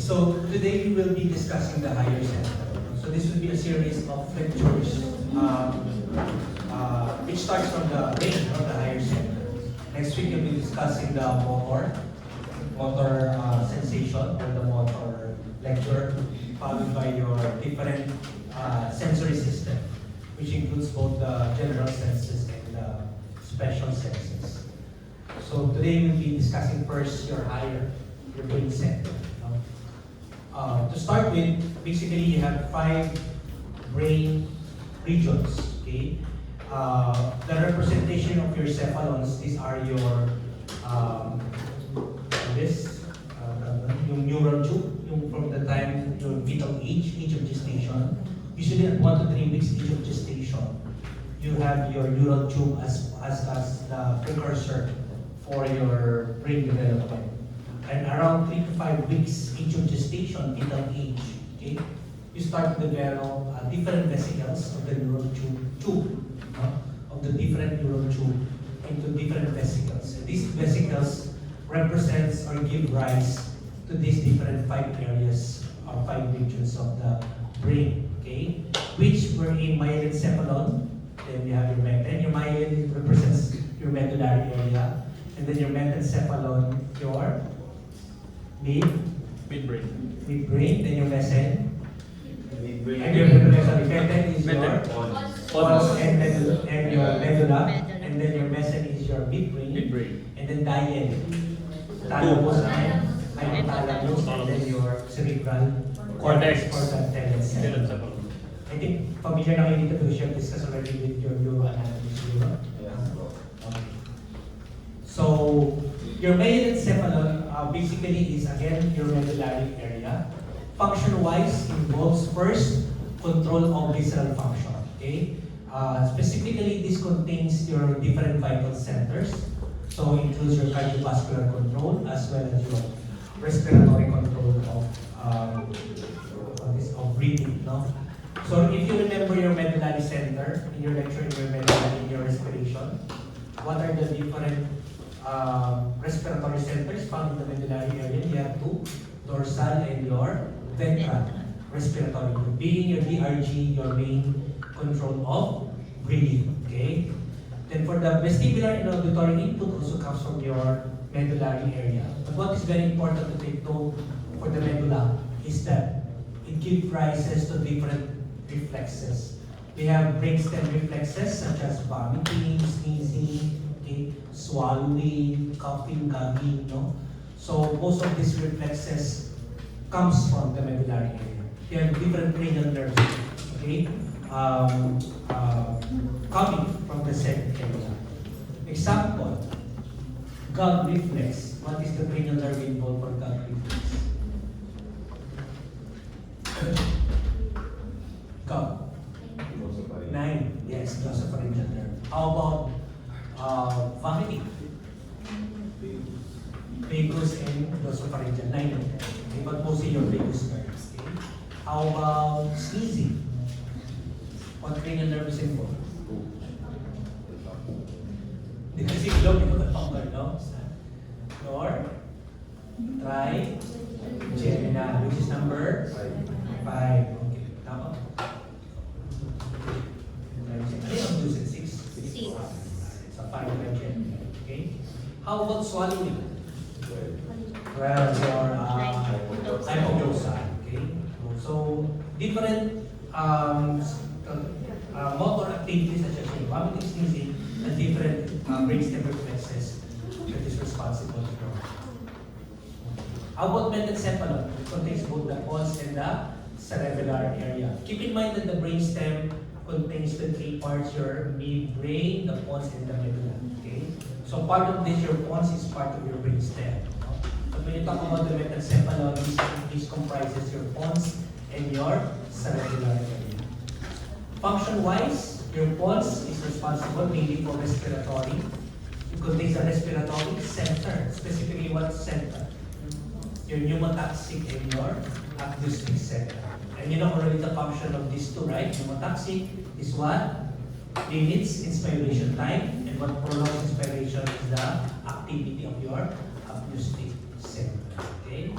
So today we will be discussing the higher center. So this will be a series of lectures which starts from the brain, from the higher center. Next week we'll be discussing the motor sensation or the motor lecture, followed by your different sensory system, which includes both the general senses and the special senses. So today we'll be discussing first your brain center. To start with, basically you have 5 brain regions. Okay, the representation of your cephalons. These are your yung neural tube, yung from the time your fetal age of gestation. Usually at 1 to 3 weeks age of gestation, you have your neural tube as the precursor for your brain development. And around 3 to 5 weeks age of gestation, fetal age, okay, you start to develop different vesicles of the neural tube, of the different neural tube into different vesicles. And these vesicles represents or give rise to these different 5 areas or 5 regions of the brain, okay, which were in myelencephalon. Then you have your myelin represents your medullary area, and then your mesencephalon, your midbrain, then your mesen, and your medulla is your pons and your medulla, and then your mesen is your midbrain, and then dian, thalamus and hypothalamus, and then your cerebral cortex or the telencephalon. I think familiar na kayo dito because you have discussed already with your neuroanatomy. So your myelencephalon basically is again your medullary area. Function-wise involves first control of visceral function. Okay, specifically this contains your different vital centers. So it includes your cardiovascular control as well as your respiratory control of breathing. No? So if you remember your medullary center in your lecture, in your medullary, in your respiration, what are the different respiratory centers found in the medullary area? You have 2, dorsal and your ventral respiratory group, being your DRG, your main control of breathing. Okay. Then for the vestibular and auditory input also comes from your medullary area. But what is very important to take note for the medulla is that it gives rises to different reflexes. We have brainstem reflexes such as vomiting, sneezing, okay, swallowing, coughing, gagging, no? So most of these reflexes comes from the medullary area. You have different cranial nerves, okay, coming from the said area. Example, gag reflex. What is the cranial nerve involved for gag reflex? Gag. 9. Yes, glossopharyngeal nerve. How about vomiting? Vagus and glossopharyngeal, 9 of them. Okay, but mostly your vagus nerves. Okay. How about sneezing? What cranial nerve is involved? Because you look into the punctal nose. Your trigeminal, which is number 5. Okay, tama? Ano yung 2 and 6? 6. It's a 5 trigeminal. Okay. How about swallowing? Well, your hypoglossal. Okay. So different motor activities such as vomiting, sneezing, and different brainstem reflexes that is responsible for. How about mesencephalon? It contains both the pons and the cerebellar area. Keep in mind that the brainstem contains the 3 parts: your midbrain, the pons, and the medulla. Okay, so part of this, your pons, is part of your brainstem. But when you talk about the mesencephalon, this comprises your pons and your cerebellar area. Function-wise, your pons is responsible mainly for respiratory. It contains a respiratory center. Specifically, what center? Your pneumotaxic and your acoustic center. And you know already the function of these 2, right? Pneumotaxic is what limits inspiration time, and what prolongs inspiration is the activity of your acoustic center. Okay?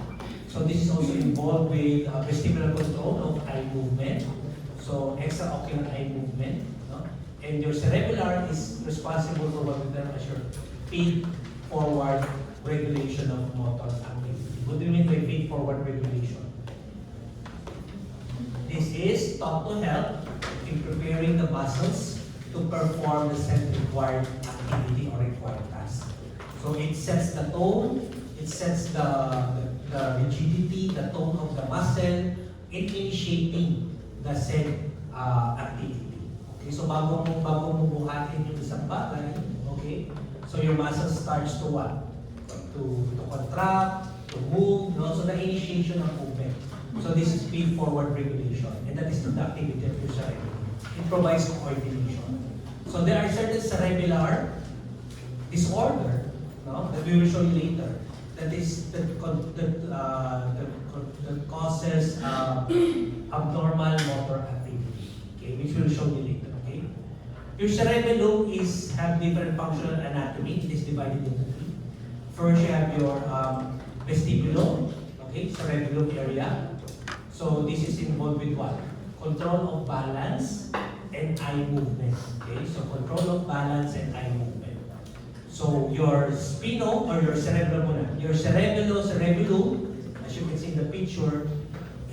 So this is also involved with vestibular control of eye movement. So extraocular eye movement. No? And your cerebellar is responsible for what we term as your feed-forward regulation of motor activity. What do you mean by feed-forward regulation? This is thought to help in preparing the muscles to perform the set required activity or required task. So it sets the tone, it sets the rigidity, the tone of the muscle in initiating the said activity. Okay, so bago mo buhatin yung isang bagay, okay, so your muscle starts to what? To contract, to move, no? So the initiation of movement. So this is feed-forward regulation, and that is the activity of your cerebellum. It provides coordination. So there are certain cerebellar disorder, no, that we will show you later. That causes abnormal motor activity, okay, which we will show you later. Okay, your cerebellum have different functional anatomy. It is divided into three. First, you have your vestibulum, okay, cerebellum area. So this is involved with what? Control of balance and eye movement. Okay, so control of balance and eye movement. So your spino or your cerebellum, cerebellum, as you can see in the picture,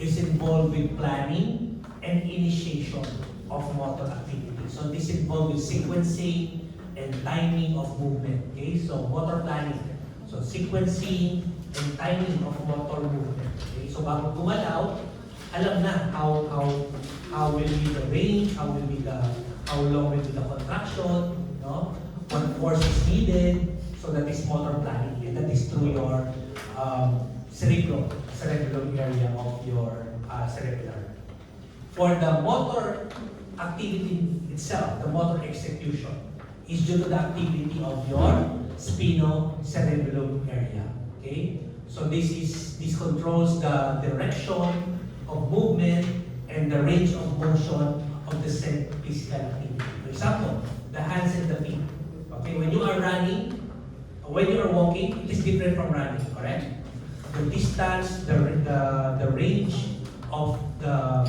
is involved with planning and initiation of motor activity. So this involved with sequencing and timing of movement. Okay, so motor planning. So sequencing and timing of motor movement. Okay, so bago gumalaw, alam na how will be the range, how long will be the contraction, no? What force is needed. So that is motor planning, and that is through your cerebellum area of your cerebellar. For the motor activity itself, the motor execution is due to the activity of your spinocerebellum area. Okay, so this controls the direction of movement and the range of motion of the said physical activity. For example, the hands and the feet. Okay, when you are running, when you are walking, it is different from running, correct? The distance, the range of the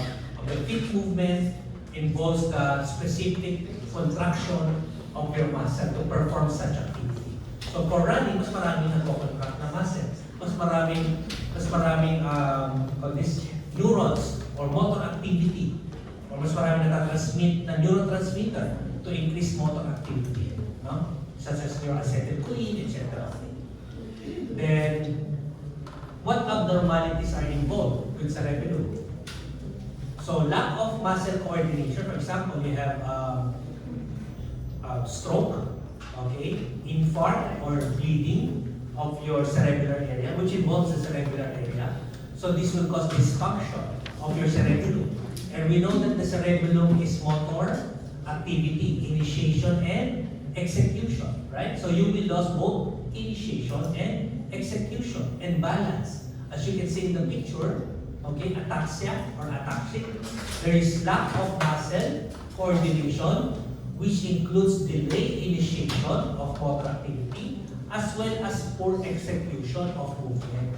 feet movement involves the specific contraction of your muscle to perform such activity. So for running, mas maraming nagko-contract na muscle. Mas maraming neurons or motor activity, or mas maraming natatransmit na neurotransmitter to increase motor activity, no? Such as your acetylcholine, etc. Then, what abnormalities are involved with cerebellum? So, lack of muscle coordination. For example, you have stroke, okay, infarct or bleeding of your cerebellar area, which involves the cerebellar area. So this will cause dysfunction of your cerebellum. And we know that the cerebellum is motor activity, initiation, and execution, right? So you will lose both initiation and execution and balance. As you can see in the picture, okay, ataxia or ataxic, there is lack of muscle coordination, which includes delayed initiation of motor activity, as well as poor execution of movement.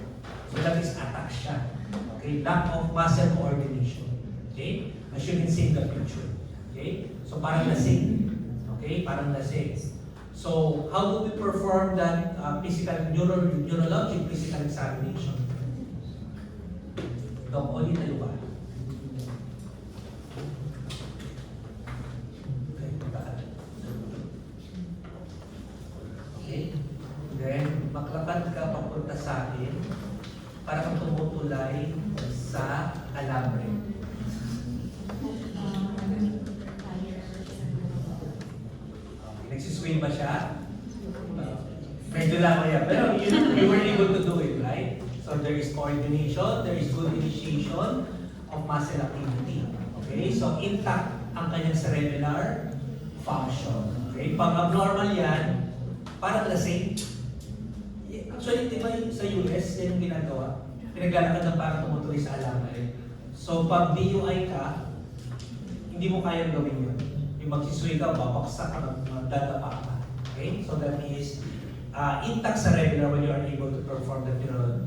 So that is ataxia. Okay, lack of muscle coordination. Okay, as you can see in the picture. Okay, so parang lasing. Okay, parang lasing. So how do we perform that neurologic physical examination? Dok, ulit tayo ba? Okay, then maglakad ka papunta sa akin para kang tumutulay sa alambre. Okay, nagsiswing ba siya? Medyo lang yan. Pero you were able to do it, right? So there is coordination, there is good initiation of muscle activity. Okay, so intact ang kanyang cerebellar function. Okay, pag abnormal yan, parang lasing. Actually, di ba sa US, yan yung ginagawa? Pinaglalakad ng parang tumutuloy sa alambre. So, pag DUI ka, hindi mo kayang gawin yun. Yung magsisway ka, babaksak ka, magdadapa ka. Okay? So, that is intact sa regular when you are able to perform the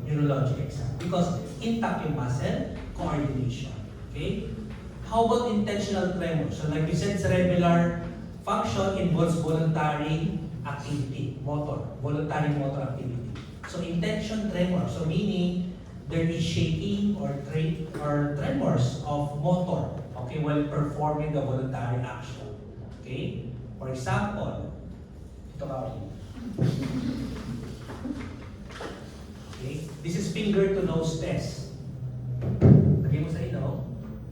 neurologic exam. Because intact yung muscle coordination. Okay? How about intentional tremor? So like we said, cerebellar function involves voluntary activity, voluntary motor activity. So intention tremor, so meaning there is shaking or tremors of motor, okay, while performing the voluntary action. Okay? For example, ito ka. Okay? This is finger to nose test. Lagay mo sa ino,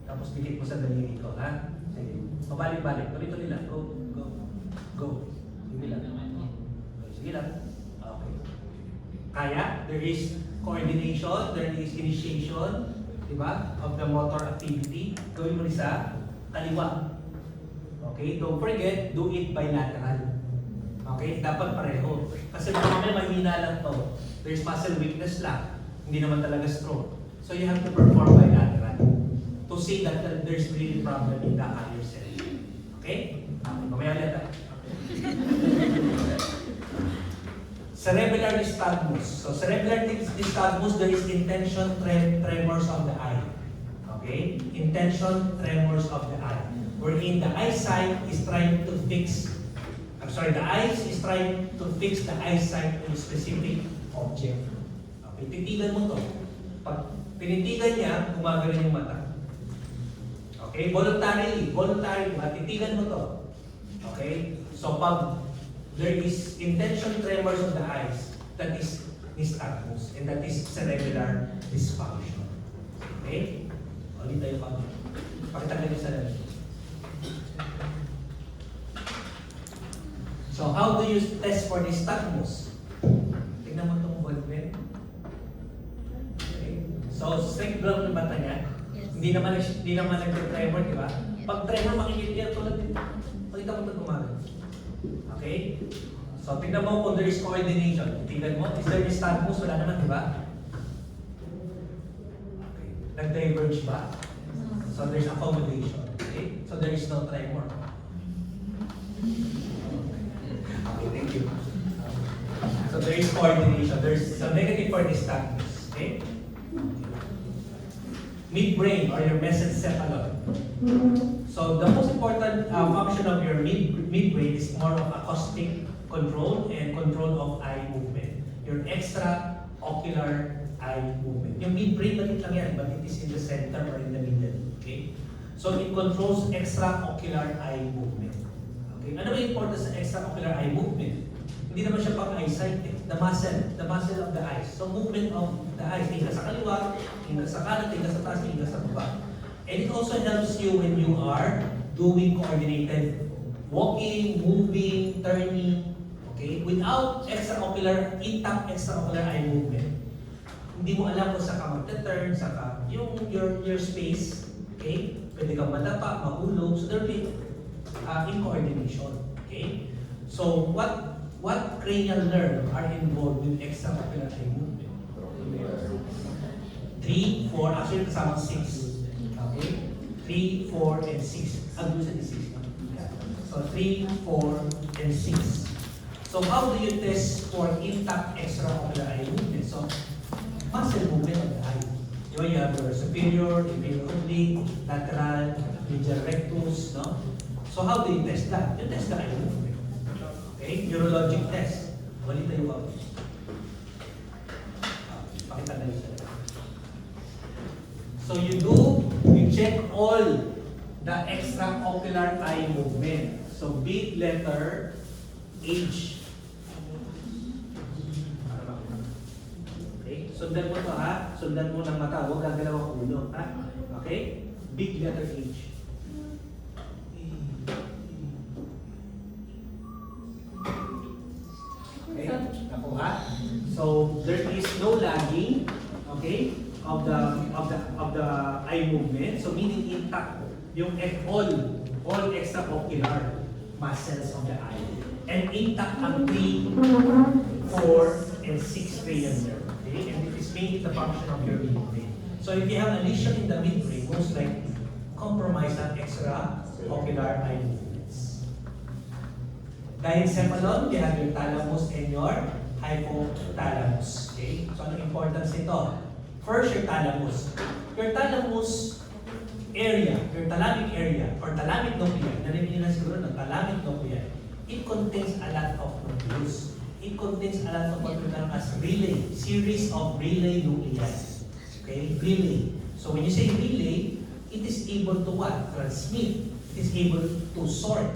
tapos dikit mo sa daliri ko, ha? Sige. Pabalik-balik. Tuloy-tuloy lang. Go. Go. Go. Sige lang. Sige lang. Okay. Kaya, there is coordination, there is initiation, di ba, of the motor activity. Gawin mo rin sa kaliwa. Okay? Don't forget, do it bilateral. Okay? Dapat pareho. Kasi kung mahina lang to, there's muscle weakness lang. Hindi naman talaga stroke. So you have to perform bilateral to see that there's really problem in the higher cell. Okay? Mamaya ulit. Cerebellar nystagmus. So cerebellar nystagmus, there is intention tremors of the eye. Okay? Intention tremors of the eye. Wherein the eyesight is trying to fix, the eyes is trying to fix the eyesight on a specific object. Okay, titigan mo to. Pag tinitigan niya, gumagano yung mata. Okay, voluntarily, titigan mo to. Okay, so pag there is intention tremors of the eyes, that is nystagmus, and that is cerebellar dysfunction. Okay, ulit tayo pa. Pakita niyo sa lalim. So how do you test for nystagmus? Tingnan mo itong ballpen. Okay. So straight block yung mata niya. Yes. Hindi naman nag-tremor, di ba? Yes. Pag tremor, makikita yan tulad dito. Pakita mo ito gumagano. Okay? So tingnan mo kung there is coordination. Tingnan mo, is there nystagmus? Wala naman, di ba? Okay. Nag-diverge ba? So there's accommodation. Okay? So there is no tremor. Okay, thank you. So there is coordination. There's some negative for nystagmus. Okay? Midbrain or your mesencephalon. So the most important function of your midbrain is more of acoustic control and control of eye movement. Your extraocular eye movement. Yung midbrain, maliit lang yan, but it is in the center or in the middle. Okay? So it controls extraocular eye movement. Okay? Ano ba yung importance sa extraocular eye movement? Hindi naman siya pang eyesight eh. The muscle of the eyes. So movement of the eyes. Tingnan sa kaliwa, tingnan sa kanan, tingnan sa taas, tingnan sa baba. And it also helps you when you are doing coordinated walking, moving, turning. Okay? Without intact extraocular eye movement, hindi mo alam kung saan ka magte-turn, your space. Okay? Pwede kang madapa, mahulog. So there will be incoordination. Okay? So what cranial nerve are involved with extraocular eye movement? 3, 4, actually kasama 6. Okay? 3, 4, and 6. Ang gusto ni 6. No? So 3, 4, and 6. So how do you test for intact extraocular eye movement? So muscle movement of the eye. You have your superior, inferior oblique, lateral, medial rectus, no? So how do you test that? You test the eye movement. Okay? Neurologic test. Wali tayo ba? Pakita na yun. So you check all the extraocular eye movement. So big letter H. Okay? Sundan mo to ha. Sundan mo ng mata. Huwag gagalaw ang ulo. Ha? Okay? Big letter H. Okay? Nakuha? So there is no lagging, okay, of the eye movement. So meaning intact yung all extraocular muscles of the eye. And intact ang 3, 4, and 6 cranial nerve. Okay? And it is mainly the function of your midbrain. So if you have a lesion in the midbrain, most likely compromise ang extraocular eye movements. Diencephalon, you have your thalamus and your hypothalamus. Okay? So ano importance nito? First, your thalamus. Your thalamus area, your thalamic area, or thalamic nuclei, narinig nyo na siguro ng thalamic nuclei, it contains a lot of nucleus. It contains a lot of what we term as relay, series of relay nuclei. Okay? Relay. So when you say relay, it is able to what? Transmit. It is able to sort.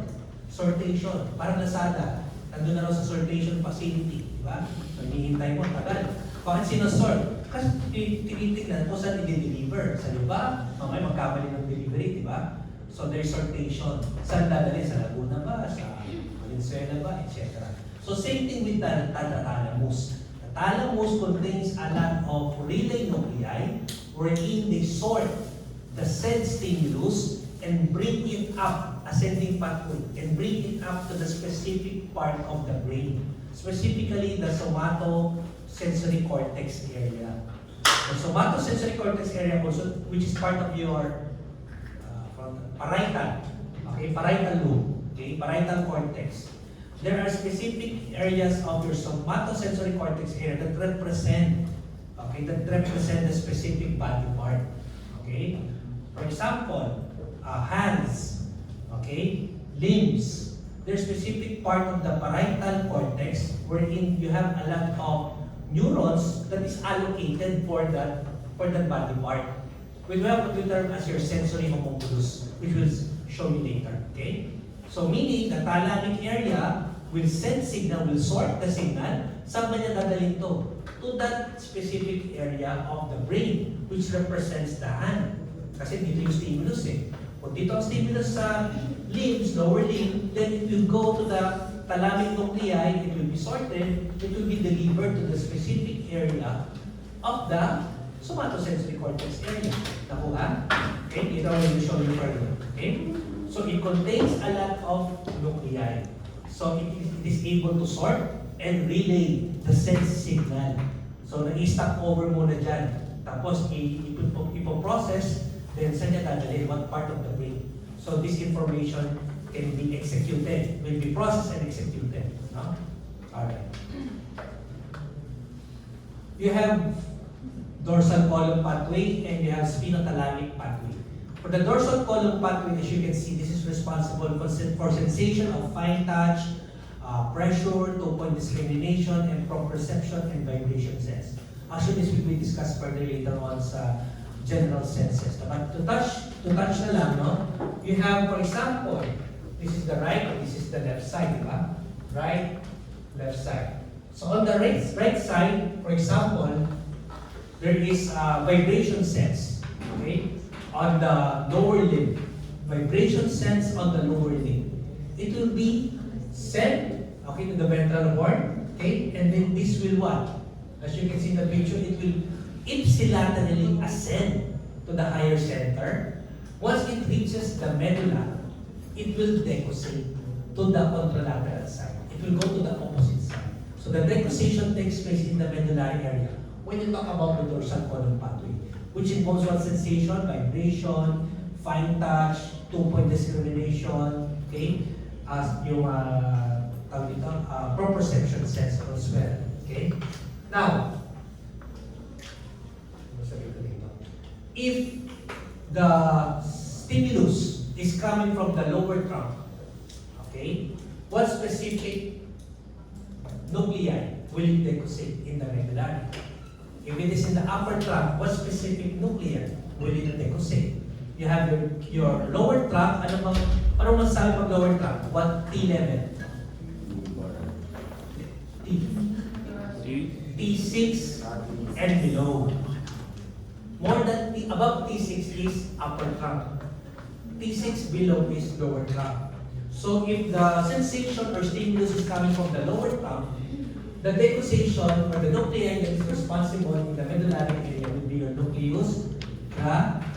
Sortation. Parang Lazada. Nandun na raw sa sortation facility. Diba? So hinihintay mo, tagal. Bakit sinusort? Kasi tinitignan mo saan i-deliver. Sa iba, mamaya magkamali ng delivery, di ba? So there's sortation. Saan dadali? Sa Laguna ba? Sa Valenzuela ba? Etc. So same thing with the thalamus. The thalamus contains a lot of relay nuclei wherein they sort the said stimulus and bring it up, ascending pathway, and bring it up to the specific part of the brain. Specifically, the somatosensory cortex area. The somatosensory cortex area also, which is part of your parietal, okay, parietal lobe, okay, parietal cortex. There are specific areas of your somatosensory cortex area that represent, okay, the specific body part, okay. For example, hands, okay, limbs. There's specific part of the parietal cortex wherein you have a lot of neurons that is allocated for that body part. We have what we term as your sensory homunculus, which will show you later. Okay? So meaning the thalamic area will send signal, will sort the signal. Saan ba niya dadalhin to? To that specific area of the brain, which represents the hand. Kasi dito yung stimulus eh. Kung dito ang stimulus sa limbs, lower limb, then it will go to the thalamic nuclei, it will be sorted, it will be delivered to the specific area of the somatosensory cortex area. Nakuha? Okay, dito I will show you further. Okay? So it contains a lot of nuclei. So it is able to sort and relay the sense signal. So nag-stop over muna dyan. Tapos ipoprocess, then saan niya dadalhin? What part of the brain? So this information can be executed, will be processed and executed. No? Alright. You have dorsal column pathway and you have spinothalamic pathway. For the dorsal column pathway, as you can see, this is responsible for sensation of fine touch, pressure, two-point discrimination, and proprioception and vibration sense. Actually, this will be discussed further later on sa general senses. But to touch na lang, no? You have, for example, this is the right, this is the left side, diba? Right, left side. So on the right side, for example, there is a vibration sense, okay? On the lower limb, vibration sense on the lower limb. It will be sent, okay, to the ventral horn, okay? And then this will what? As you can see in the picture, it will ipsilaterally ascend to the higher center. Once it reaches the medulla, it will decussate to the contralateral side. It will go to the opposite side. So the decussation takes place in the medullary area when you talk about the dorsal column pathway, which involves what? Sensation, vibration, fine touch, two-point discrimination, okay? As yung proprioception sense as well, okay? Now, if the stimulus is coming from the lower trunk, okay, what specific nuclei will it decussate in the medullary? If it is in the upper trunk, what specific nuclei will it decussate? You have your lower trunk. Ano masasabi pag lower trunk? What T level? T6 and below. More than above T6 is upper trunk. T6 below is lower trunk. So if the sensation or stimulus is coming from the lower trunk, the decussation or the nuclei that is responsible in the medullary area will be your nucleus accumbens.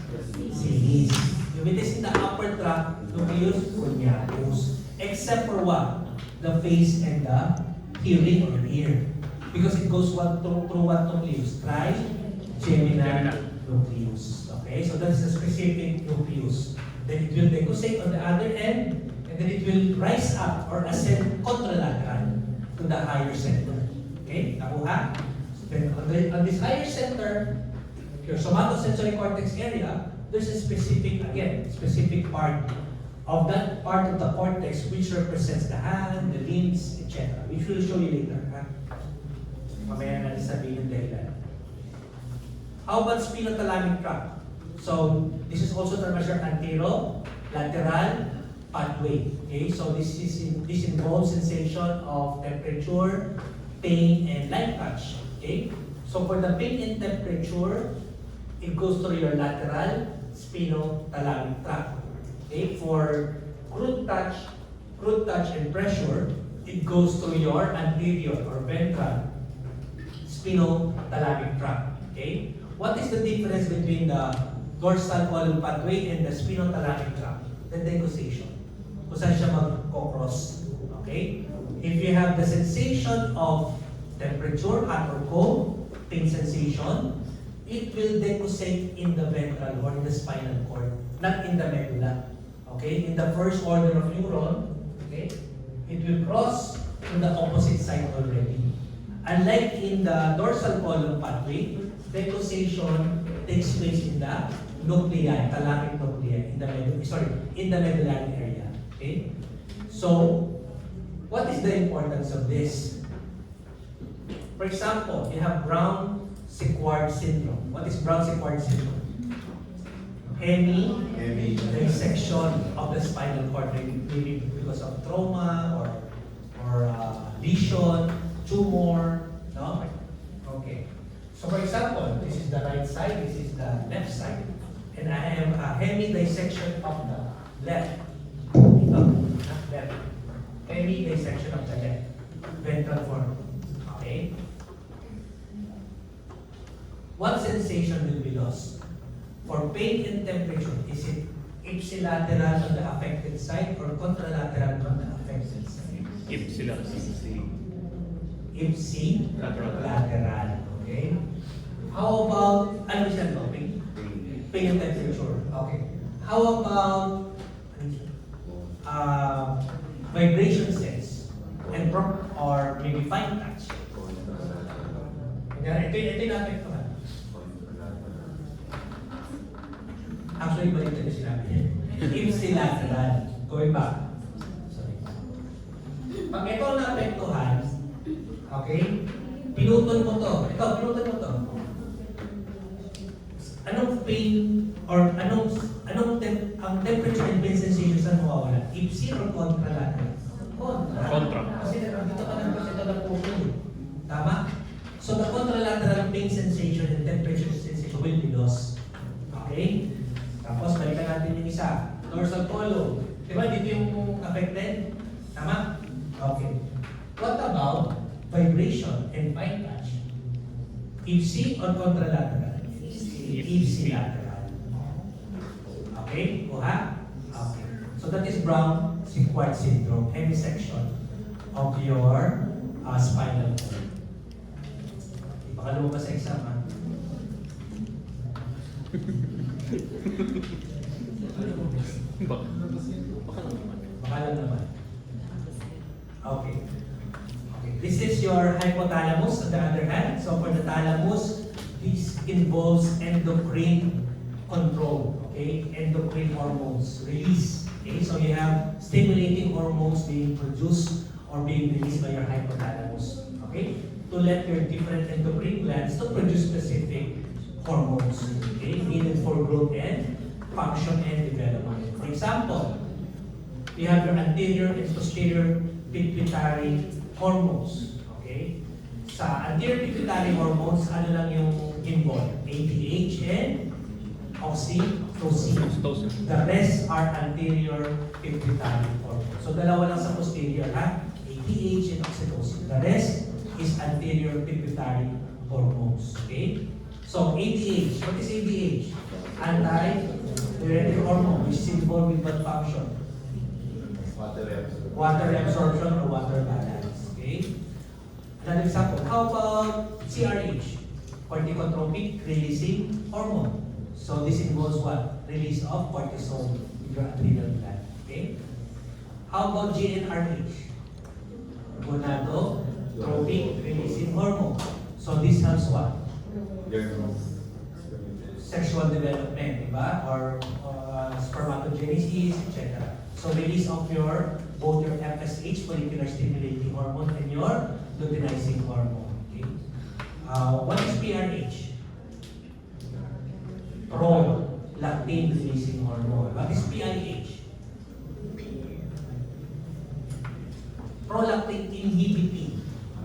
If it is in the upper trunk, nucleus cuneatus. Except for what? The face and the hearing or ear. Because it goes through what nucleus? Trigeminal nucleus. Okay, so that's the specific nucleus. Then it will decussate on the other end, and then it will rise up or ascend contralateral to the higher center. Okay, nakuha? Then on this higher center, your somatosensory cortex area, there's a specific part of that part of the cortex which represents the hand, the limbs, etc. Which we'll show you later. Ha? Mamaya natin sabihin yung dahilan. How about spinothalamic tract? So, this is also termed as your anterolateral pathway. Okay, so this involves sensation of temperature, pain, and light touch. Okay, so for the pain and temperature, it goes through your lateral spinothalamic tract. Okay, for crude touch and pressure, it goes through your anterior or ventral spinothalamic tract. Okay, what is the difference between the dorsal column pathway and the spinothalamic tract? The decussation. Kung saan siya mag-cross. Okay? If you have the sensation of temperature, hot or cold, pain sensation, it will decussate in the ventral or in the spinal cord, not in the medulla. Okay? In the first order of neuron, okay, it will cross to the opposite side already. Unlike in the dorsal column pathway, decussation takes place in the nuclei, thalamic nuclei, in the medullary area. Okay? So, what is the importance of this? For example, you have Brown-Séquard syndrome. What is Brown-Séquard syndrome? Dissection of the spinal cord, maybe because of trauma or lesion, tumor, no? Okay. So for example, this is the right side, this is the left side. And I have a hemidissection of the left. Left. Hemidissection of the left. Ventral form. Okay? What sensation will be lost? For pain and temperature, is it ipsilateral on the affected side or contralateral on the affected side? Ipsilateral. Okay? How about, ano siya to? Pain and temperature. Okay. How about vibration sense and or maybe fine touch? Ito yung naapektuhan. Actually, balik na sinabi. Ipsilateral. Going back. Sorry. Pag ito naapektuhan, okay, pinutol mo to. Pinutol mo to. Anong pain or anong ang temperature and pain sensation saan mawawala? Ipsi or contralateral? Contra. Kasi dito ka lang kasi nagpupul. Tama? So the contralateral pain sensation and temperature sensation will be lost. Okay? Tapos balikan natin yung isa. Dorsal column. Diba dito yung affected? Tama? Okay. What about vibration and fine touch? Ipsi or contralateral? Ipsilateral. Okay? Kuha? Okay. So that is Brown-Séquard syndrome, hemisection of your spinal cord. Baka lumabas sa exam, ha? Baka lang naman. Okay. This is your hypothalamus on the other hand. So for the thalamus, this involves endocrine control, okay? Endocrine hormones release. Okay, so you have stimulating hormones being produced or being released by your hypothalamus. Okay? To let your different endocrine glands to produce specific hormones. Okay? Needed for growth and function and development. For example, you have your anterior and posterior pituitary hormones. Okay? Sa anterior pituitary hormones, ano lang yung involved? ADH and oxytocin. The rest are anterior pituitary hormones. So dalawa lang sa posterior, ha? ADH and oxytocin. The rest is anterior pituitary hormones. Okay? So ADH, what is ADH? Anti-diuretic hormone, which is involved with what function? Water absorption or water balance. Okay? Another example, how about CRH? Corticotropic releasing hormone. So this involves what? Release of cortisol in your adrenal gland. Okay? How about GnRH? trophic releasing hormone. So this helps what? Sexual development, diba? Or spermatogenesis, etc. So release of both your FSH, follicular stimulating hormone, and your luteinizing hormone. Okay? What is PRH? Prolactin releasing hormone. What is PIH? Prolactin inhibiting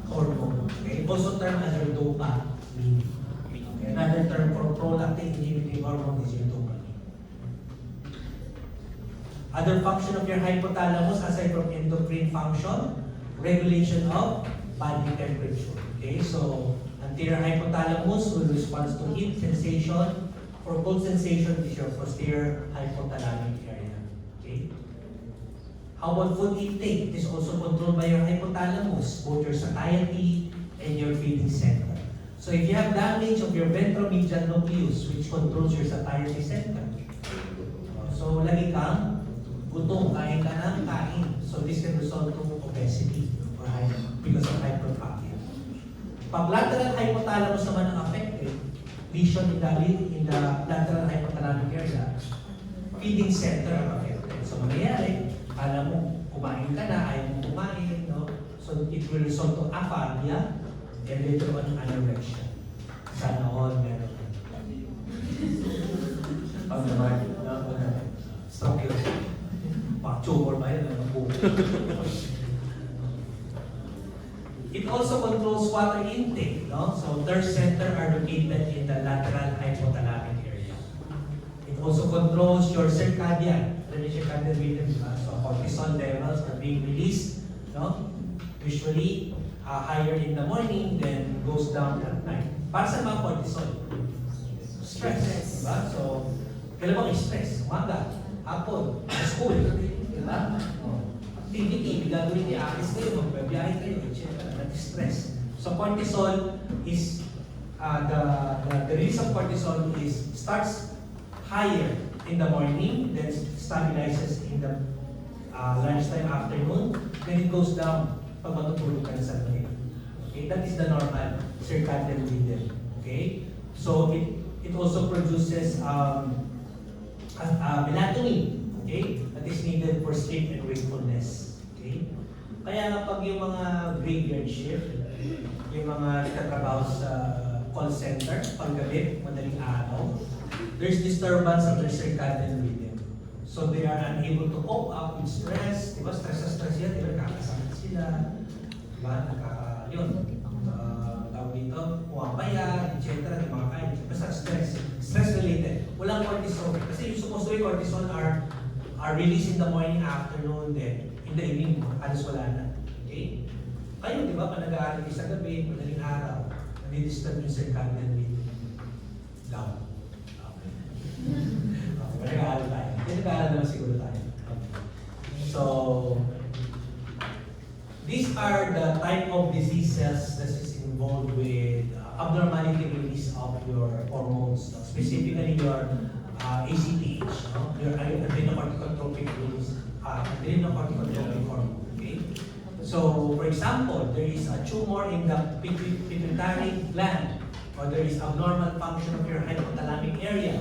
hormone. Okay? Also termed as your dopamine. Okay? Another term for prolactin inhibiting hormone is your dopamine. Other function of your hypothalamus aside from endocrine function, regulation of body temperature. Okay, so anterior hypothalamus will respond to heat sensation. For cold sensation is your posterior hypothalamic area. Okay. How about food intake? It is also controlled by your hypothalamus, both your satiety and your feeding center. So if you have damage of your ventromedial nucleus, which controls your satiety center, so lagi kang gutom, kain ka ng kain. So this can result to obesity or because of hyperphagia. Pag lateral hypothalamus naman ang affected, lesion in the lateral hypothalamic area, feeding center ang affected. So mangyayari, alam mo, kumain ka na, ayaw mo kumain, no? So it will result to aphagia and later on anorexia. Sana all meron. Pag naman, stroke yun. Tumor ba yun? It also controls water intake, no? So third center are located in the lateral hypothalamic area. It also controls your circadian rhythm. So cortisol levels are being released, no? Usually higher in the morning, then goes down at night. Para sa mga cortisol? Stress, diba? So, kailan bang stress? Umaga, hapon, school, diba? Activity, gagawin ni Aris kayo, magbabiyahe kayo, etc. Stress. So cortisol is, the release of cortisol starts higher in the morning, then stabilizes in the lunchtime, afternoon, then it goes down pag matutulog ka na sa gabi. Okay, that is the normal circadian rhythm. Okay, so it also produces melatonin. Okay, that is needed for sleep and wakefulness. Okay, kaya pag yung mga graveyard shift, yung mga nagtatrabaho sa call center, paggabi, madaling araw, there's disturbance of their circadian rhythm. So they are unable to cope up with stress. Diba? Stress yan, diba? Nakakasakit sila. Diba? Tawag dito, pumapaya, etc. Di mga kain. Basta stress. Stress-related. Walang cortisol. Kasi yung supposed to be cortisol are released in the morning, afternoon, then in the evening, halos wala na. Okay? Kayo, di ba? Pag nag-aaral sa gabi, madaling araw, nadi-disturb yung circadian rhythm. Down. Nag-aaral tayo. Nag-aaral naman siguro tayo. So, these are the type of diseases that is involved with abnormality release of your hormones, no? Specifically your ACTH, no? Your adrenocorticotropic release, adrenocorticotropic hormone. Okay? So, for example, there is a tumor in the pituitary gland, or there is abnormal function of your hypothalamic area.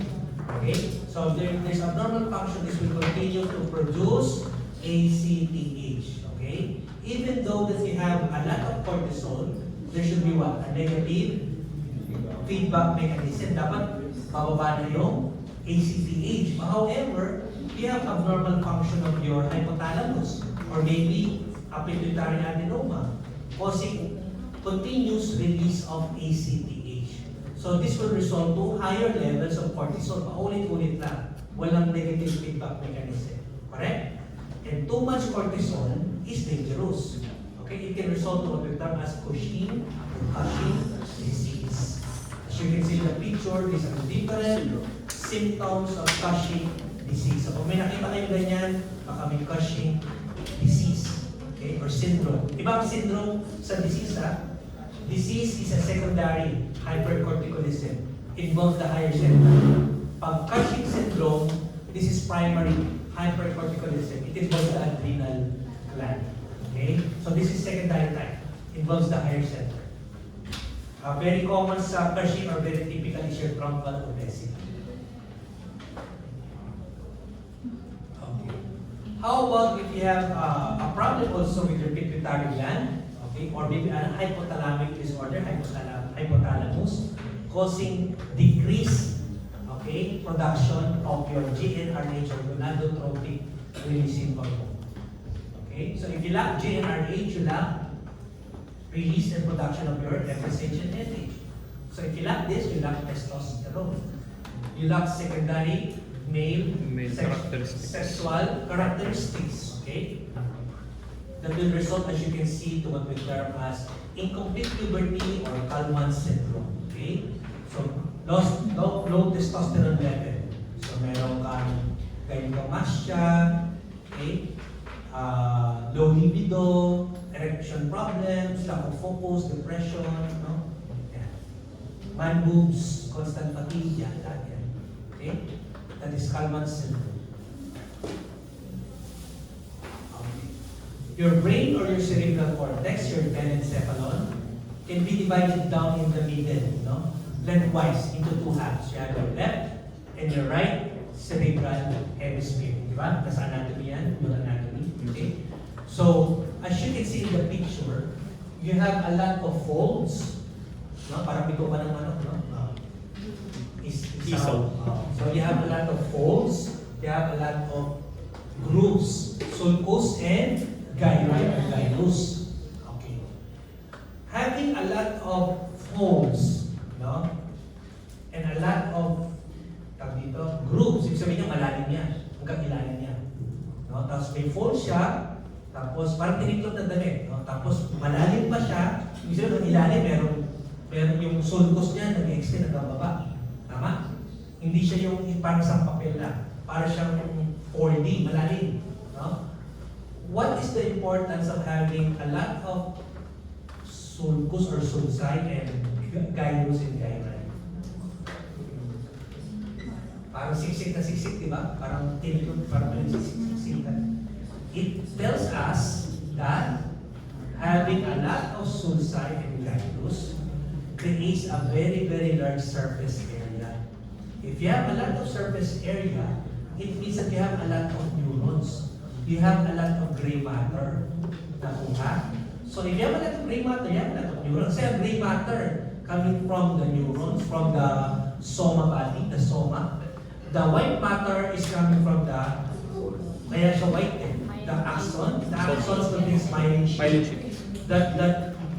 Okay? So there's abnormal function, this will continue to produce ACTH. Okay? Even though that we have a lot of cortisol, there should be what? A negative feedback mechanism. Dapat bababa na yung ACTH. However, we have abnormal function of your hypothalamus or maybe a pituitary adenoma causing continuous release of ACTH. So this will result to higher levels of cortisol. Paulit-ulit lang. Walang negative feedback mechanism. Correct? And too much cortisol is dangerous. Okay? It can result to what we term as Cushing disease. As you can see in the picture, these are the different symptoms of Cushing disease. So kung may nakita kayo ganyan, baka may Cushing disease. Okay? Or syndrome. Ibang syndrome sa disease, ha? Disease is a secondary hypercorticolism. Involves the higher center. Pag Cushing syndrome, this is primary hypercorticolism. It involves the adrenal gland. Okay? So this is secondary type. involves the higher center. Very common sa Cushing or very typical is your frontal obesity. Okay. How about if you have a problem also with your pituitary gland, okay, or maybe a hypothalamic disorder, hypothalamus, causing decrease, okay, production of your GnRH or gonadotropic releasing hormone. Okay, so if you lack GnRH, you lack release and production of your FSH and LH. So if you lack this, you lack testosterone. You lack secondary male sexual characteristics. Okay? That will result, as you can see, to what we term as incomplete puberty or Kallmann syndrome. Okay? So low testosterone level. So meron kang gynecomastia, okay? Low libido, erection problems, lack of focus, depression, no? Yan. Man boobs, constant fatigue, yan, lahat yan. Okay? That is Kallmann syndrome. Okay. Your brain or your cerebral cortex, your telencephalon, can be divided down in the middle, no? Lengthwise, into two halves. You have your left and your right cerebral hemisphere. Diba? Nasa anatomy yan, yung anatomy. Okay? So, as you can see in the picture, you have a lot of folds. No? Parang bigo pa ng manok, no? Isaw. So, you have a lot of folds, you have a lot of grooves, sulcus and gyri or gyrus. Okay. Having a lot of folds, no? And a lot of grooves, ibig sabihin niya malalim yan, hanggang ilalim yan. No? Tapos may fold siya, tapos parang tiniklop na damit, no? Tapos malalim pa siya, ibig sabihin ng ilalim, meron yung sulcus niya, nag-extend hanggang baba. Tama? Hindi siya yung parang isang papel na, para siyang 4D, malalim. No? What is the importance of having a lot of sulcus or sulci and gyrus and gyri? Parang siksik na siksik, di ba? Parang tiniklop, parang siksik na. It tells us that having a lot of sulci and gyrus creates a very, very large surface area. If you have a lot of surface area, it means that you have a lot of neurons. You have a lot of gray matter. Nakuha? So if you have a lot of gray matter, you have a lot of neurons. Kasi gray matter coming from the neurons, from the soma body, the soma. The white matter is coming from the, kaya siya white eh, the axon. The axons contains myelin sheath. That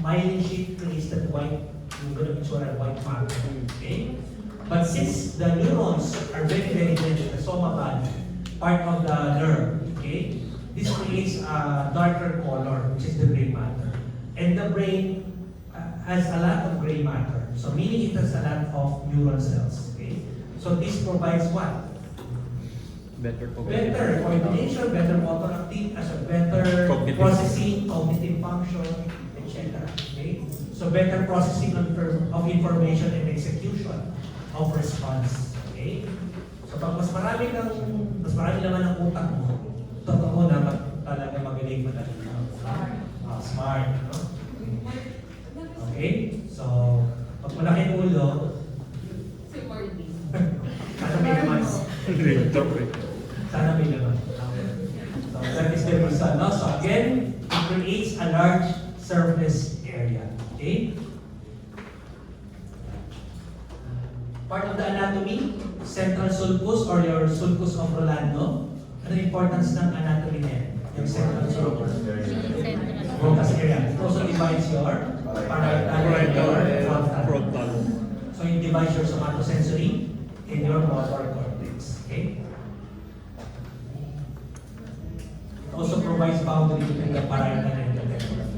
myelin sheath creates that white, yung gano'n itsura, white matter. Okay? But since the neurons are very, very dense, the soma body, part of the nerve, okay? This creates a darker color, which is the gray matter. And the brain has a lot of gray matter. So meaning it has a lot of neuron cells, okay? So this provides what? Better coordination, better motor activity, as a better processing, cognitive function, etc. Okay? So better processing of information and execution of response. Okay? So pag mas marami naman ang utak mo, totoo na talaga magaling madali na. Smart, no? Okay? So, pag malaki ang ulo, sana may naman. Sana may naman. So, that is the reason. No? So again, it creates a large surface area. Okay? Part of the anatomy, central sulcus or your sulcus of Rolando. Ano yung importance ng anatomy niya? Yung central sulcus. Broca's area. It also divides your parietal and your frontal. So it divides your somatosensory and your motor cortex. Okay? It also provides boundary between the parietal and the temporal.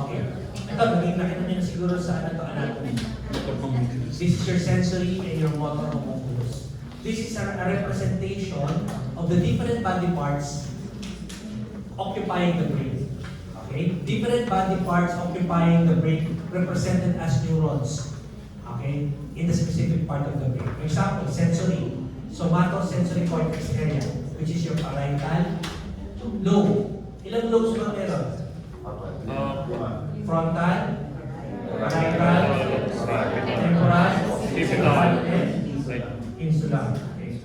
Okay. Ito, nakita niyo na siguro sa anatomy. This is your sensory and your motor homunculus. This is a representation of the different body parts occupying the brain. Okay? Different body parts occupying the brain represented as neurons. Okay? In the specific part of the brain. For example, sensory. Somatosensory cortex area, which is your parietal lobe. Ilang lobes ba meron? Frontal, parietal, temporal, and insula. Okay.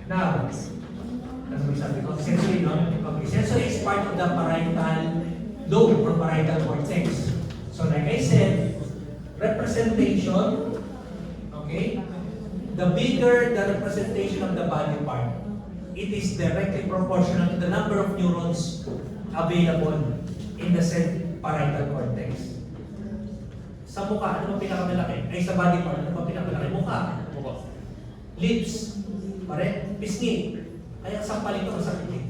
Now, ano ba sabi ko? Sensory, no? Okay. Sensory is part of the parietal lobe or parietal cortex. So like I said, representation, okay? The bigger the representation of the body part, it is directly proportional to the number of neurons available in the said parietal cortex. Sa mukha, ano ba pinakamalaki? Ay, sa body part, ano ba pinakamalaki? Mukha. Lips. Pare, pisngi. Kaya sa paling ito masakit eh.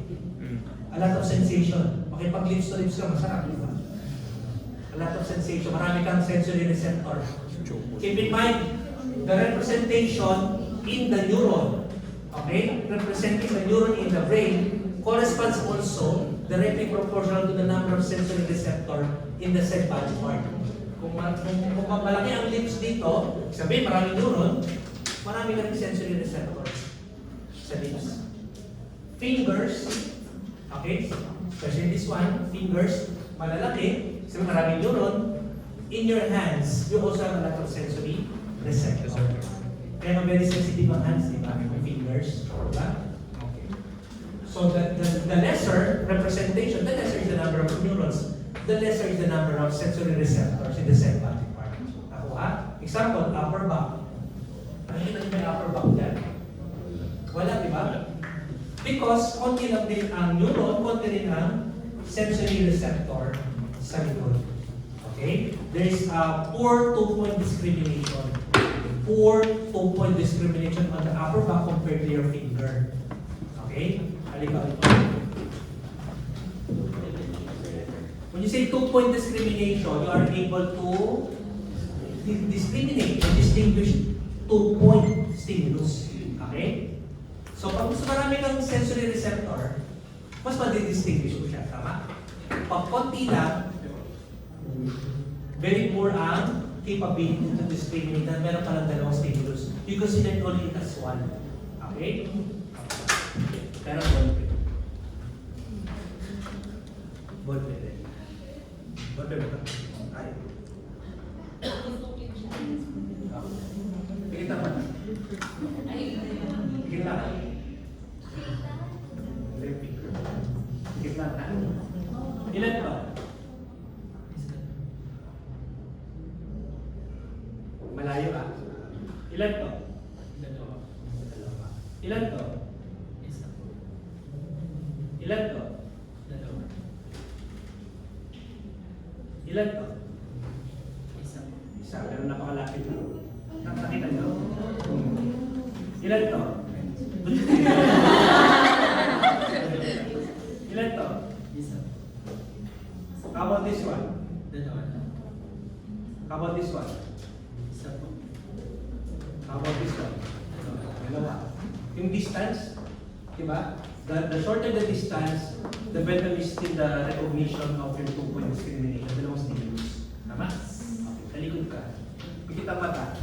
A lot of sensation. Makipag lips to lips ka, masarap. Diba? A lot of sensation. Marami kang sensory receptor. Keep in mind, the representation in the neuron, okay? Representing the neuron in the brain corresponds also directly proportional to the number of sensory receptor in the said body part. Kung malaki ang lips dito, sabihin maraming neuron, marami ka rin sensory receptors sa lips. Fingers, okay? Especially this one, fingers, malalaki, sabihin maraming neuron. In your hands, you also have a lot of sensory receptors. Kaya very sensitive ang hands, di ba? Yung fingers, diba? Okay. So the lesser representation, the lesser is the number of neurons, the lesser is the number of sensory receptors in the cell body part. Nakuha? Example, upper back. Nakikita niyo ba yung upper back dyan? Wala, di ba? Because konti lang din ang neuron, konti rin ang sensory receptor sa likod. Okay? There is a poor two-point discrimination. Poor two-point discrimination on the upper back compared to your finger. Okay? Halika ito. When you say two-point discrimination, you are able to discriminate and distinguish two-point stimulus. Okay? So, pag mas marami kang sensory receptor, mas madidistinguish mo siya. Tama? Pag konti lang, very poor ang capability to discriminate na meron palang dalawang stimulus. You consider only it as one. Okay? Pero ballpen. Ballpen ba? Ay. Pikit naman. Pikit lang. Pikit lang. Ilan ba? Malayo ka. Ilan to? Dalawa. Ilan to? Isa. Ilan to? Dalawa. Ilan to? Isa. Isa. Pero napakalapit na. Nakakita nyo? Ilan to? Ilan to? Isa. How about this one? Dalawa. How about this one? How about this one? Dalawa. Yung distance, diba? The shorter the distance, the better is still the recognition of your two-point discrimination. Dalawang stimulus. Tama? Okay. Talikod ka. Pikit ang mata.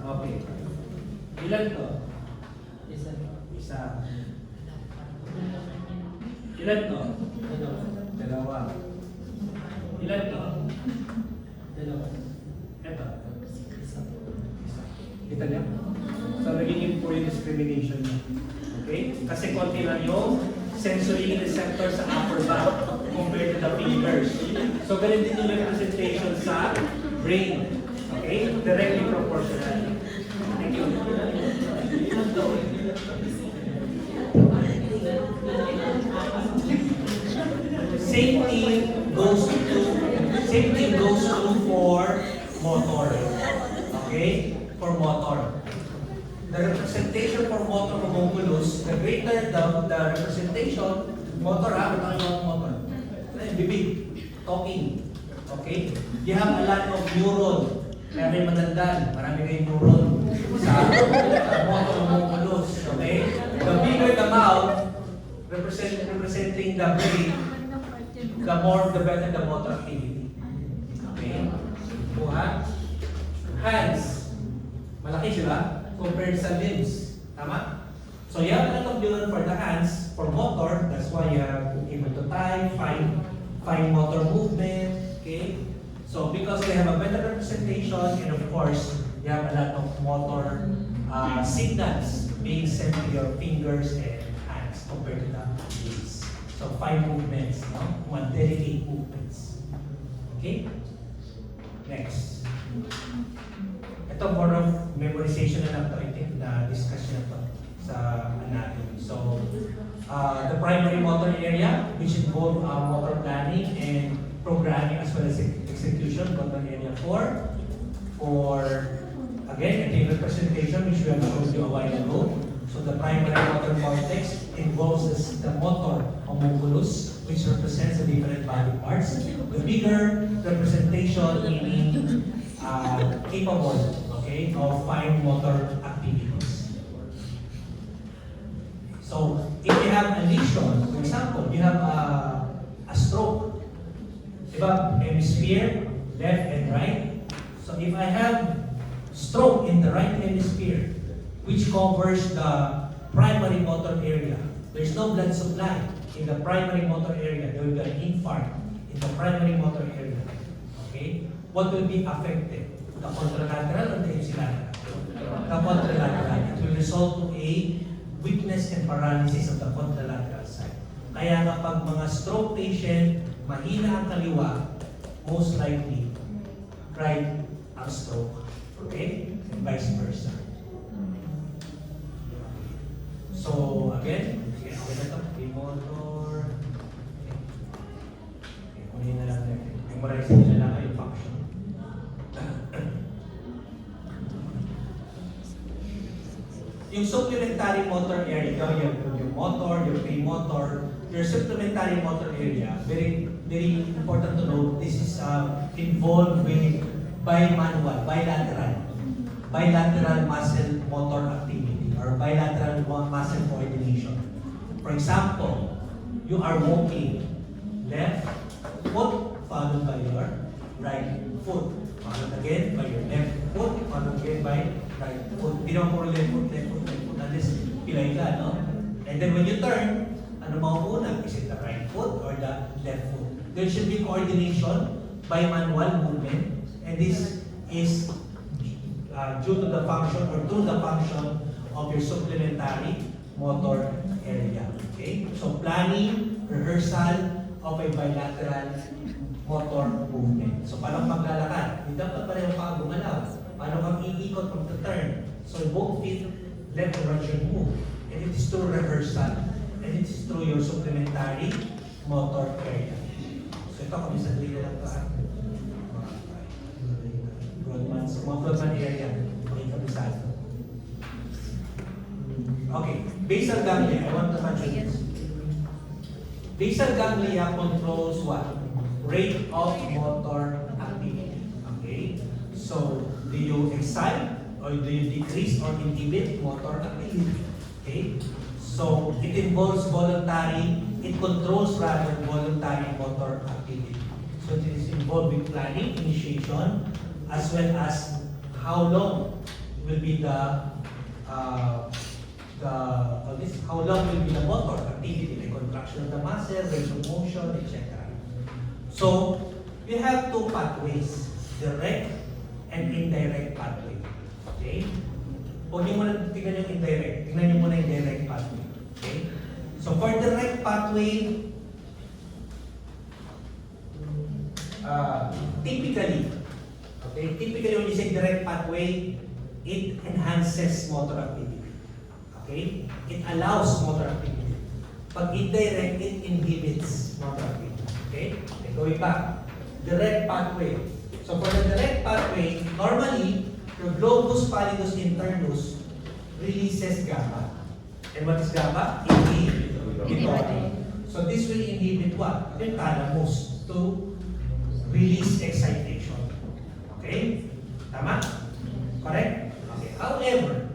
Okay. Ilan to? Isa. Isa. Ilan to? Dalawa. Ilan to? Dalawa. Eto. Isa. Kita niyo? So, naging poor yung discrimination niya. Okay? Kasi konti lang yung sensory receptor sa upper back compared to the fingers. So, ganun din yung representation sa brain. Okay? Directly proportional. Thank you. Same thing goes to for motor. Okay? For motor. The representation for motor homunculus, the greater the representation, motor motor. Bibig, talking. Okay? You have a lot of neuron. Kaya may madandal. Marami kayong neuron sa motor homunculus. Okay? The bigger the mouth, representing the brain, the better the motor activity. Okay? Kuha. Hands. Malaki sila compared sa limbs. Tama? So you have a lot of neuron for the hands, for motor, that's why you have able to type, fine motor movement, okay? So because they have a better representation, and of course, you have a lot of motor signals being sent to your fingers and hands compared to the legs. So fine movements, no? One delicate movements. Okay? Next. Ito more of memorization na lang to, I think, na discussion na to sa anatomy. So, the primary motor area, which involve motor planning and programming as well as execution, motor area 4. For, again, a table presentation which we have showed you a while ago. So, the primary motor cortex involves the motor homunculus, which represents the different body parts. The bigger representation meaning capable, okay, of fine motor activities. So, if you have a lesion, for example, you have a stroke, diba? Hemisphere, left and right. So, if I have stroke in the right hemisphere, which covers the primary motor area, there's no blood supply in the primary motor area. There will be an infarct in the primary motor area. Okay? What will be affected? The contralateral or the ipsilateral? The contralateral. It will result to a weakness and paralysis of the contralateral side. Kaya kapag mga stroke patient, mahina ang kaliwa, most likely, right ang stroke. Okay? And vice versa. So, again, okay na ito. Motor. Okay, kunin na lang. Memorization na lang yung function. Yung supplementary motor area, yung motor, your premotor, your supplementary motor area, very very important to know, this is involved with bilateral muscle motor activity or bilateral muscle coordination. For example, you are walking left foot followed by your right foot, followed again by your left foot, followed again by right foot. Hindi naman puro left foot, unless pilay ka, no? And then when you turn, ano mauuna? Is it the right foot or the left foot? There should be coordination by manual movement, and this is due to the function or through the function of your supplementary motor area. Okay? So planning, rehearsal of a bilateral motor movement. So paano maglalakad? Hindi dapat pareho pa gumalaw. Paano kang iikot pag turn? So both feet left and right should move. And it is through rehearsal. And it is through your supplementary motor area. So ito kami sa dito lang ito. Broadman area. Okay, kabisado. Okay, basal ganglia. I want to mention this. Basal ganglia controls what? Rate of motor activity. Okay? So, do you excite or do you decrease or inhibit motor activity? Okay? So, it involves it controls rather voluntary motor activity. So, it is involved with planning, initiation, as well as how long will be how long will be the motor activity, the contraction of the muscle, range of motion, etc. So, we have two pathways, direct and indirect pathway. Okay? Huwag niyo muna tingnan yung indirect. Tingnan niyo muna yung direct pathway. Okay? So, for direct pathway, typically, when you say direct pathway, it enhances motor activity. Okay? It allows motor activity. Pag indirect, it inhibits motor activity. Okay? Going back. Direct pathway. So for the direct pathway, normally, your globus pallidus internus releases GABA. And what is GABA? Inhibitory. So this will inhibit what? Yung thalamus to release excitation. Okay? Tama? Correct? Okay. However,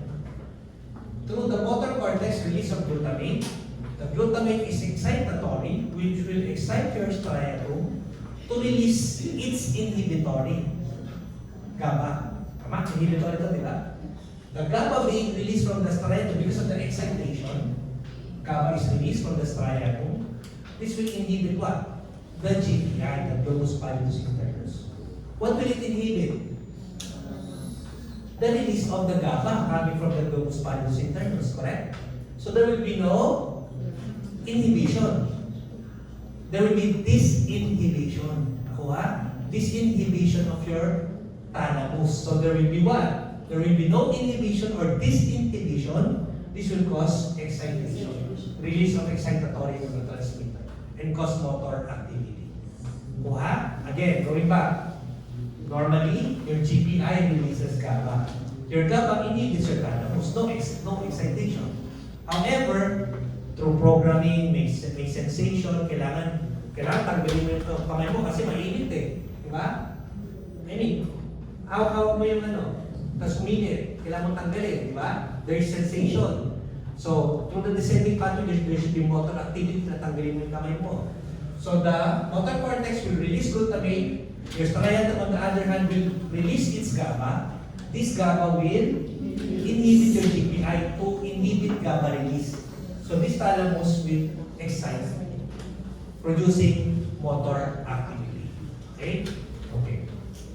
through the motor cortex release of glutamate, the glutamate is excitatory, which will excite your striatum to release its inhibitory GABA. Tama? Inhibitory ito, di ba? The GABA being released from the striatum because of the excitation. GABA is released from the striatum. This will inhibit what? The GPI, the globus pallidus internus. What will it inhibit? The release of the GABA coming from the globus pallidus internus, correct? So there will be no inhibition. There will be disinhibition. Nakuha? Disinhibition of your thalamus. So there will be what? There will be no inhibition or disinhibition. This will cause excitation, release of excitatory neurotransmitter, and cause motor activity. Kuha? Again, going back. Normally, your GPI releases GABA. Your GABA inhibits your thalamus. No excitation. However, through programming, may sensation, kailangan tanggalin mo yung kamay mo kasi mainit eh. Diba? I mean, hawak mo yung tapos uminit, kailangan mo tanggalin, di ba? There is sensation. So, through the descending pathway, there should be motor activity na tanggalin mo yung kamay mo. So, the motor cortex will release glutamate. Your striatum, on the other hand, will release its GABA. This GABA will inhibit your GPI to inhibit GABA release. So, this thalamus will excite, producing motor activity. Okay? Okay.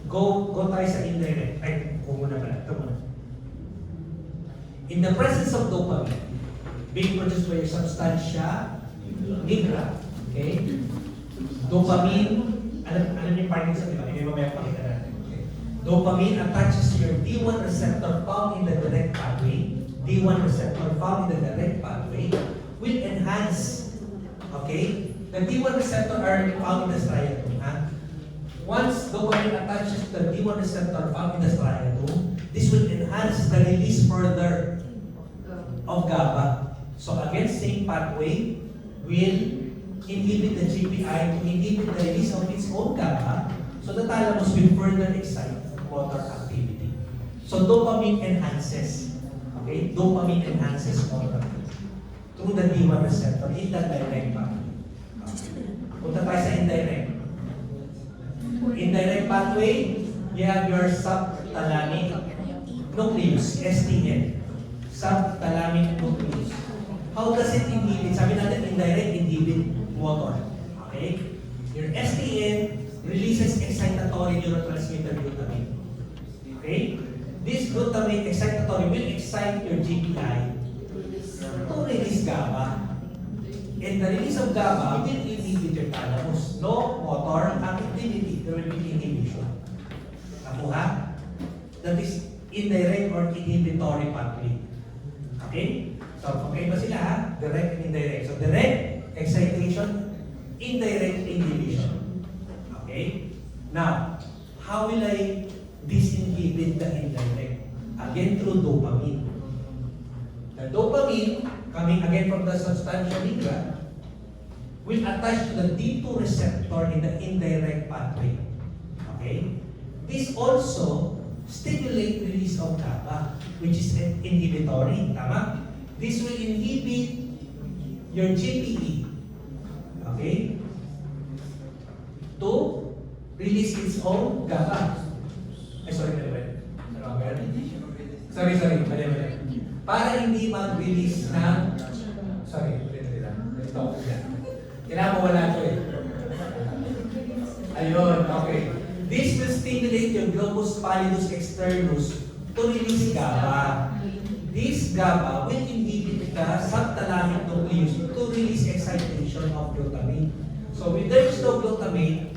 Go tayo sa indirect. Ay, muna pala. Ito muna. In the presence of dopamine, being produced by your substantia nigra, okay? Dopamine, alam niyo Parkinson, di ba? Hindi mamaya pakita natin. Okay? Dopamine attaches to your D1 receptor found in the direct pathway. D1 receptor found in the direct pathway will enhance, okay? The D1 receptor are found in the striatum, ha? Once dopamine attaches to the D1 receptor found in the striatum, this will enhance the release further of GABA. So again, same pathway will inhibit the GPI to inhibit the release of its own GABA, so the thalamus will further excite motor activity. So dopamine enhances, okay? Dopamine enhances motor activity through the D1 receptor in the direct pathway. Punta tayo sa indirect. Indirect pathway, you have your subthalamic nucleus, STN. Subthalamic nucleus. How does it inhibit? Sabi natin indirect, inhibit motor. Okay? Your STN releases excitatory neurotransmitter glutamate. Okay? This glutamate excitatory will excite your GPI to release GABA. And the release of GABA will inhibit your thalamus. No motor activity. There will be inhibition. Nakuha? That is indirect or inhibitory pathway. Okay? So, magkaiba sila ha? Direct and indirect. So, direct excitation, indirect inhibition. Okay? Now, how will I disinhibit the indirect? Again, through dopamine. The dopamine, coming again from the substantia nigra, will attach to the D2 receptor in the indirect pathway. Okay? This also stimulate release of GABA, which is inhibitory. Tama? This will inhibit your GPE. Okay? To release its own GABA. Ay, sorry, Sorry. Para hindi mag-release ng... Sorry, ito. Kailangan mawala ito eh. Ayun, okay. This will stimulate your globus pallidus externus to release GABA. This GABA will inhibit the subthalamic nucleus to release excitation of glutamate. So if there is no glutamate,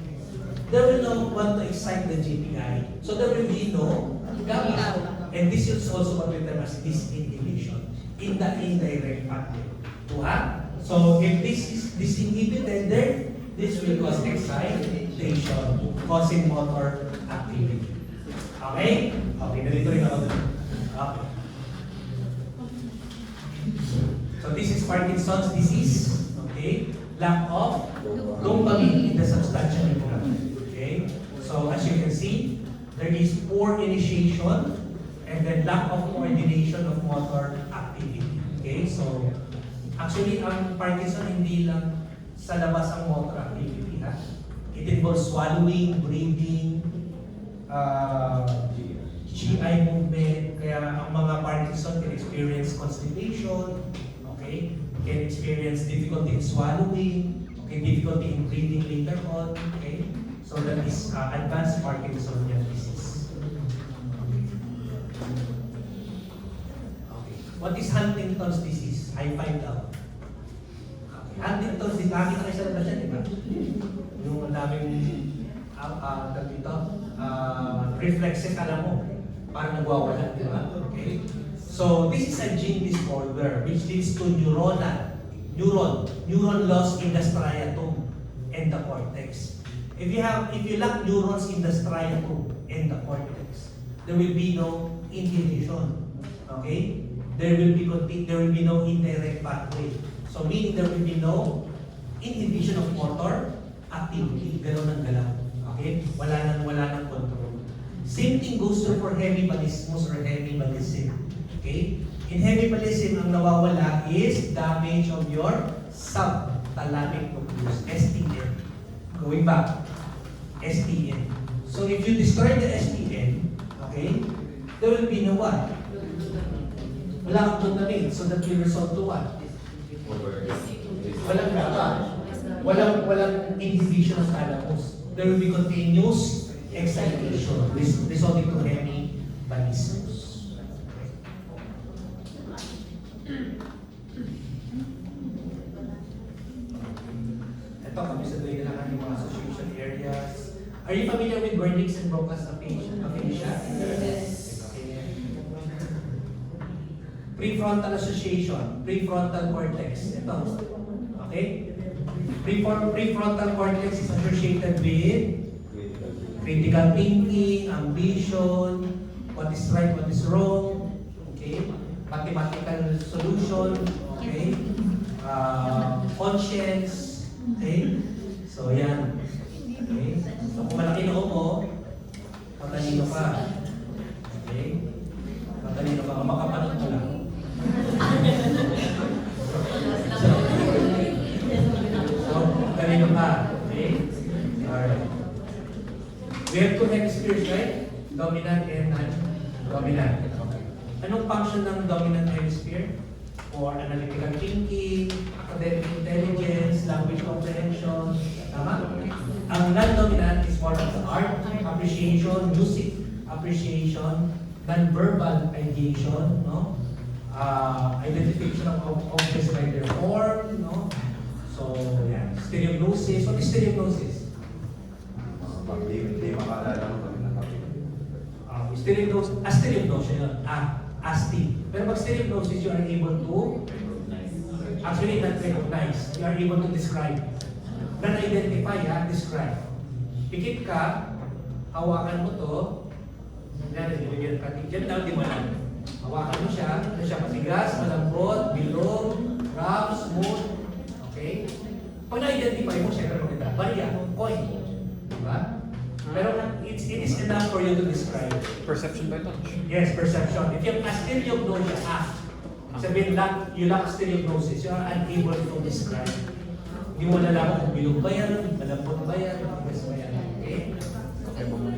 there will not want to excite the GPI. So there will be no GABA. And this is also what we term as disinhibition in the indirect pathway. Tuha? So if this is disinhibited there, this will cause excitation, causing motor activity. Okay? Okay, narito rin ako dun. Okay. So this is Parkinson's disease. Okay? Lack of dopamine in the substantia nigra. Okay? So as you can see, there is poor initiation and then lack of coordination of motor activity. Okay? So actually, ang Parkinson hindi lang sa labas ang motor activity. Ha? It involves swallowing, breathing, GI movement, kaya ang mga Parkinson can experience constipation, okay? Can experience difficulty in swallowing, okay? Difficulty in breathing later on, okay? So that is advanced Parkinsonian disease. Okay. What is Huntington's disease? I find out. Okay. Huntington's disease, nakita kayo sa labas yan, di ba? Yung daming reflexes, alam mo, parang nagwawala, di ba? Okay? So, this is a gene disorder which leads to neuron loss in the striatum and the cortex. If you lack neurons in the striatum and the cortex, there will be no inhibition. Okay? There will be no indirect pathway. So, meaning there will be no inhibition of motor activity, galaw ng galaw. Okay? Wala nang control. Same thing goes through for hemiplegismus or hemiplegism. Okay? In hemiplegism, ang nawawala is damage of your subthalamic nucleus, STN. Going back, STN. So if you destroy the STN, okay, there will be no what? Wala kang glutamate. So that will result to what? Walang gaba. Walang inhibition of thalamus. There will be continuous excitation resulting to hemiplegismus. Ito, kabisaduhin na lang yung mga association areas. Are you familiar with Wernicke's and Broca's aphasia? Yes. Okay. Prefrontal association, prefrontal cortex. Ito. Okay? Prefrontal cortex is associated with critical thinking, ambition, what is right, what is wrong, okay? Mathematical solution, okay? Conscience, okay? So, yan. Okay? So, kung malaki noo mo, matalino ka. Okay? Matalino ka, makapanood ka lang. Matalino ka. Okay? Alright. We have two hemispheres, right? Dominant and non-dominant. Okay. Anong function ng dominant hemisphere? For analytical thinking, academic intelligence, language comprehension. Tama? Ang non-dominant is more of the art, appreciation, music appreciation, non-verbal ideation, no? Identification of objects by their form, no? So, yeah. Stereognosis. What is stereognosis? Hindi makaalala mo kami na topic. Stereognosis yun. Asti. Pero pag stereognosis, you are able to actually not recognize. You are able to describe. Non-identify, describe. Pikit ka, hawakan mo to, yan, ibigyan ka. Diyan daw, di mo alam. Hawakan mo siya, ano siya, matigas, malambot, bilog, rough, smooth. Okay? Pag na-identify mo, syempre maganda. Barya, coin. Diba? Pero it is enough for you to describe. Perception by touch. Yes, perception. If you have stereognosia, sabihin lang, you lack stereognosis, you are unable to describe. Hindi mo nalaman kung bilog ba yan, malambot ba yan, matigas ba yan. Okay? Okay po mo.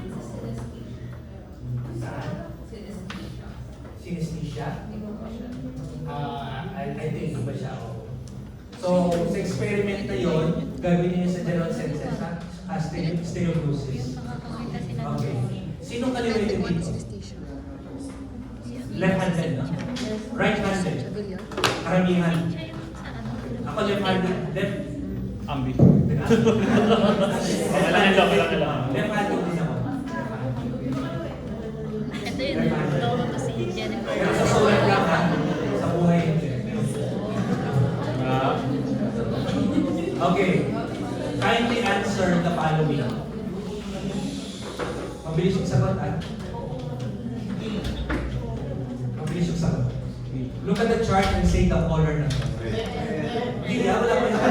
Saan? Synesthesia? I think iba siya. So, sa experiment na yun, gagawin niyo sa general senses, ha? Stereognosis. Okay. Sino kaliwa yung dito? Left-handed, no? Right-handed. Karamihan. Ako left-handed. Left. Ambi. Left-handed din ako. Ito yun, lolo kasi Jennifer. Pero sa sulat lang, ha? Sa buhay hindi. Okay. Kindly answer the following. Mabilis yung sagot, ha? Mabilis yung sagot. Look at the chart and say the color na. Hindi, wala pa yung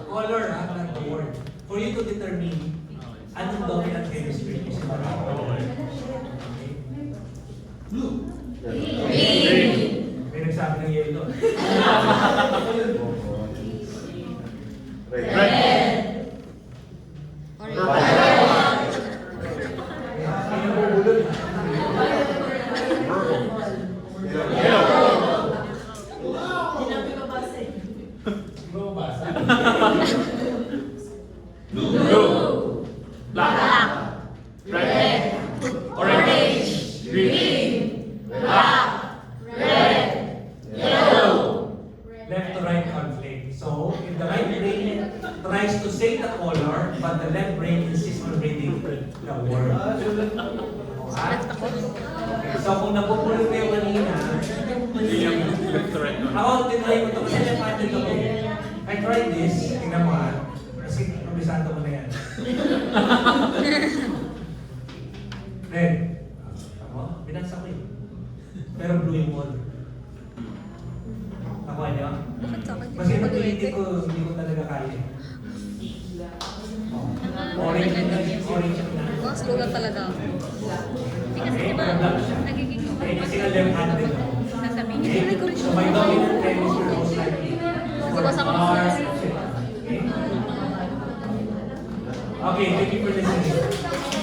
color, ha? Not the word. For you to determine anong dominant chemistry is in the right. Blue. May nagsabi ng yellow. Red. Orange. but the left brain insists on reading the word. Okay? So kung napupulot kayo kanina, Left to right one. ako, tinry ko ito kasi napatid ako. I tried this, tingnan mo ha. Kasi kabisado mo na yan. Red. Ako, binasa ko yun. Pero blue yung wall. Nakuha niyo? Bakit sa akin? Kasi napilitin ko, hindi ko talaga kaya. Orange na, orange na. Mga slogan talaga ako. Hindi kasi Okay, diba, pero black siya. nagiging Okay, kasi nga left-handed ako. sasabihin niya, Okay, hindi ko rin so my dominant hemisphere most likely. Magbabasa ko ng for sulat. Okay, thank you for listening.